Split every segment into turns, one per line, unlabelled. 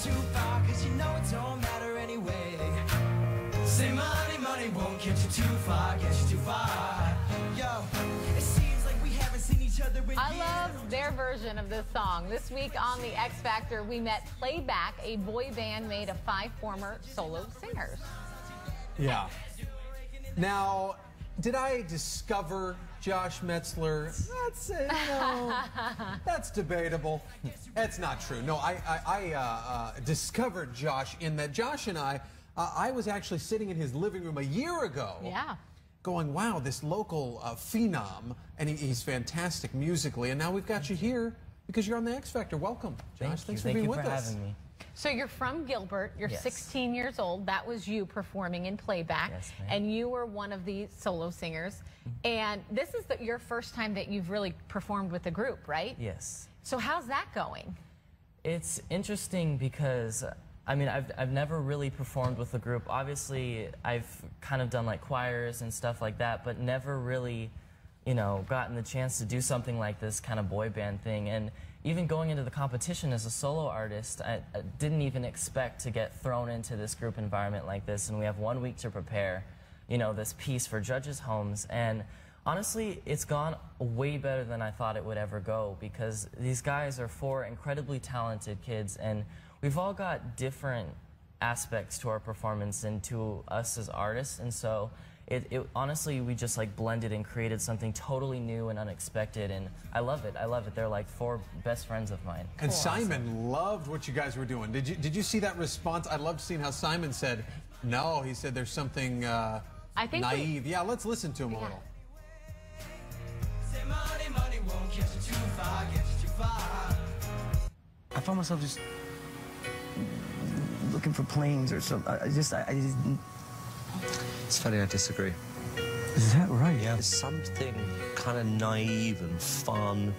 too far, cause you know it don't matter anyway. Say money, money won't get you too far, get you too far. Yo, it seems like we haven't seen each other in years.
I love their version of this song. This week on The X Factor, we met Playback, a boy band made of 5 former solo singers.
Yeah. Now, did I discover Josh Metzler? That's debatable. That's not true. No, I discovered Josh in that Josh and I was actually sitting in his living room a year ago.
Yeah.
Going, wow, this local phenom, and he's fantastic musically, and now we've got you here because you're on the X Factor. Welcome, Josh. Thanks for being with us.
Thank you for having me.
So you're from Gilbert, you're
Yes.
16 years old, that was you performing in Playback,
Yes, ma'am.
and you were one of the solo singers, and this is your first time that you've really performed with a group, right?
Yes.
So how's that going?
It's interesting because, I mean, I've never really performed with a group. Obviously, I've kind of done like choirs and stuff like that, but never really, you know, gotten the chance to do something like this kind of boy band thing. And even going into the competition as a solo artist, I didn't even expect to get thrown into this group environment like this. And we have 1 week to prepare, you know, this piece for judges' homes. And honestly, it's gone way better than I thought it would ever go, because these guys are 4 incredibly talented kids, and we've all got different aspects to our performance and to us as artists. And so honestly, we just like blended and created something totally new and unexpected, and I love it. I love it. They're like 4 best friends of mine.
And Simon loved what you guys were doing. Did you see that response? I loved seeing how Simon said, no, he said there's something
I think
naive. Yeah, let's listen to him a little.
Say money, money won't get you too far, get you too far.
I found myself just looking for planes or something. I just
It's funny, I disagree.
Is that right?
Yeah. There's something kind of naive and fun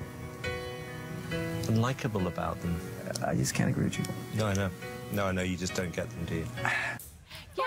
and likable about them.
I just can't agree with you.
No, I know. No, I know. You just don't get them, do you?
Yeah.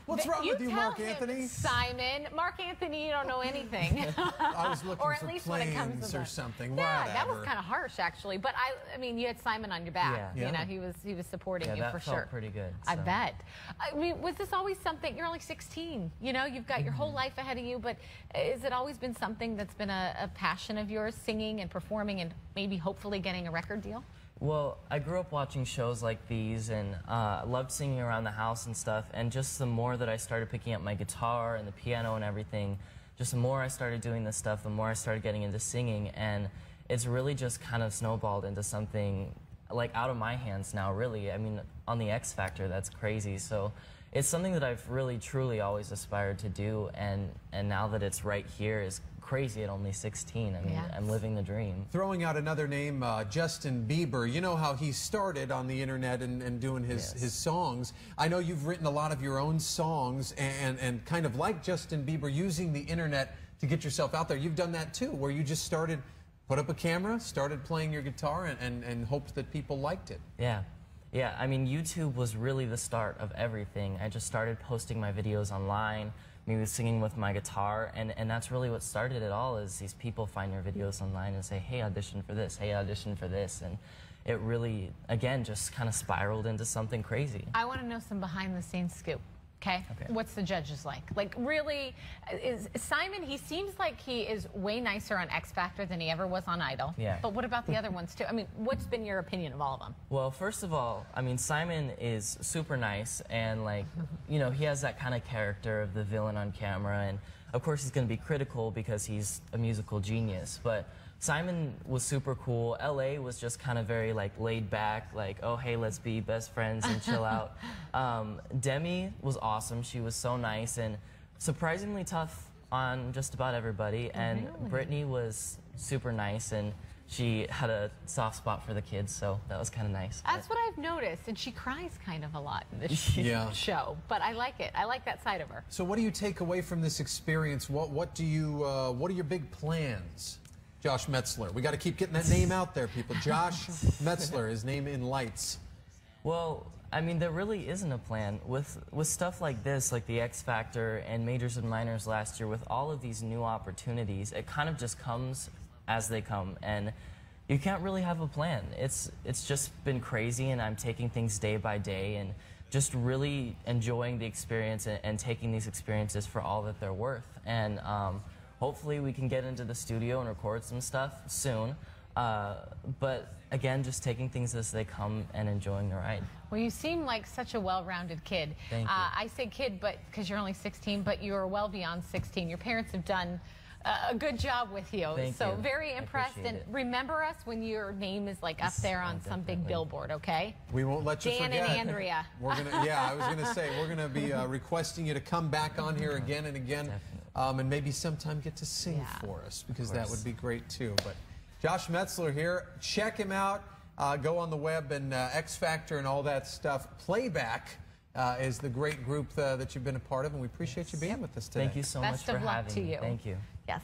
What's wrong with you,
tell
Mark
him,
Anthony?
Simon. Mark Anthony, you don't know anything.
I was looking
or at
for
least when it comes
planes
to
or
the,
something.
Yeah, that was
Whatever.
kind of harsh, actually. But I mean, you had Simon on your back.
Yeah.
You know, he was supporting you
that
for
felt
sure.
pretty good.
I
So.
bet. I mean, was this always something? You're only 16. You know, you've got your whole life ahead of you. But has it always been something that's been a passion of yours, singing and performing, and maybe hopefully getting a record deal?
Well, I grew up watching shows like these, and loved singing around the house and stuff, and just the more that I started picking up my guitar and the piano and everything, just the more I started doing this stuff, the more I started getting into singing, and it's really just kind of snowballed into something like out of my hands now, really. I mean, on the X Factor, that's crazy. So it's something that I've really, truly always aspired to do, and now that it's right here is crazy at only 16. I mean,
Yes.
I'm living the dream.
Throwing out another name, Justin Bieber. You know how he started on the internet and doing his songs. I know you've written a lot of your own songs and kind of like Justin Bieber, using the internet to get yourself out there. You've done that too, where you just started, put up a camera, started playing your guitar, and hoped that people liked it.
Yeah. Yeah, I mean, YouTube was really the start of everything. I just started posting my videos online, maybe singing with my guitar, and that's really what started it all, is these people find your videos online and say, hey, audition for this, hey, audition for this, and it really, again, just kind of spiraled into something crazy.
I want to know some behind-the-scenes scoop. Okay. What's the judges like? Like, really, is Simon, he seems like he is way nicer on X Factor than he ever was on Idol.
Yeah.
But what about the other ones, too? I mean, what's been your opinion of all of them?
Well, first of all, I mean, Simon is super nice, and like, you know, he has that kind of character of the villain on camera, and of course he's going to be critical because he's a musical genius, but Simon was super cool. LA was just kind of very like laid back, like, oh, hey, let's be best friends and chill out. Demi was awesome. She was so nice and surprisingly tough on just about everybody. And
Really?
Brittany was super nice, and she had a soft spot for the kids, so that was kind of nice.
That's what I've noticed, and she cries kind of a lot in this show. But I like it. I like that side of her.
So what do you take away from this experience? What are your big plans? Josh Metzler. We got to keep getting that name out there, people. Josh Metzler, his name in lights.
Well, I mean, there really isn't a plan. With stuff like this, like the X Factor and Majors and Minors last year, with all of these new opportunities, it kind of just comes as they come. And you can't really have a plan. It's just been crazy, and I'm taking things day by day and just really enjoying the experience and taking these experiences for all that they're worth. And hopefully we can get into the studio and record some stuff soon. But again, just taking things as they come and enjoying the ride.
Well, you seem like such a well-rounded kid.
Thank you.
I say kid, but because you're only 16, but you're well beyond 16. Your parents have done a good job with you.
Thank
so
you.
very impressed. And remember us when your name is like up there on some big billboard, okay?
We won't let you
Dan
forget.
and Andrea.
We're gonna, yeah, I was gonna say we're gonna be requesting you to come back on here again and again, and maybe sometime get to sing for us, because that would be great too. But Josh Metzler here. Check him out. Go on the web and X Factor and all that stuff. Playback is the great group that you've been a part of, and we appreciate you being with us today.
Thank you so much for having me.
Best of luck to you.
Thank you.
Yes.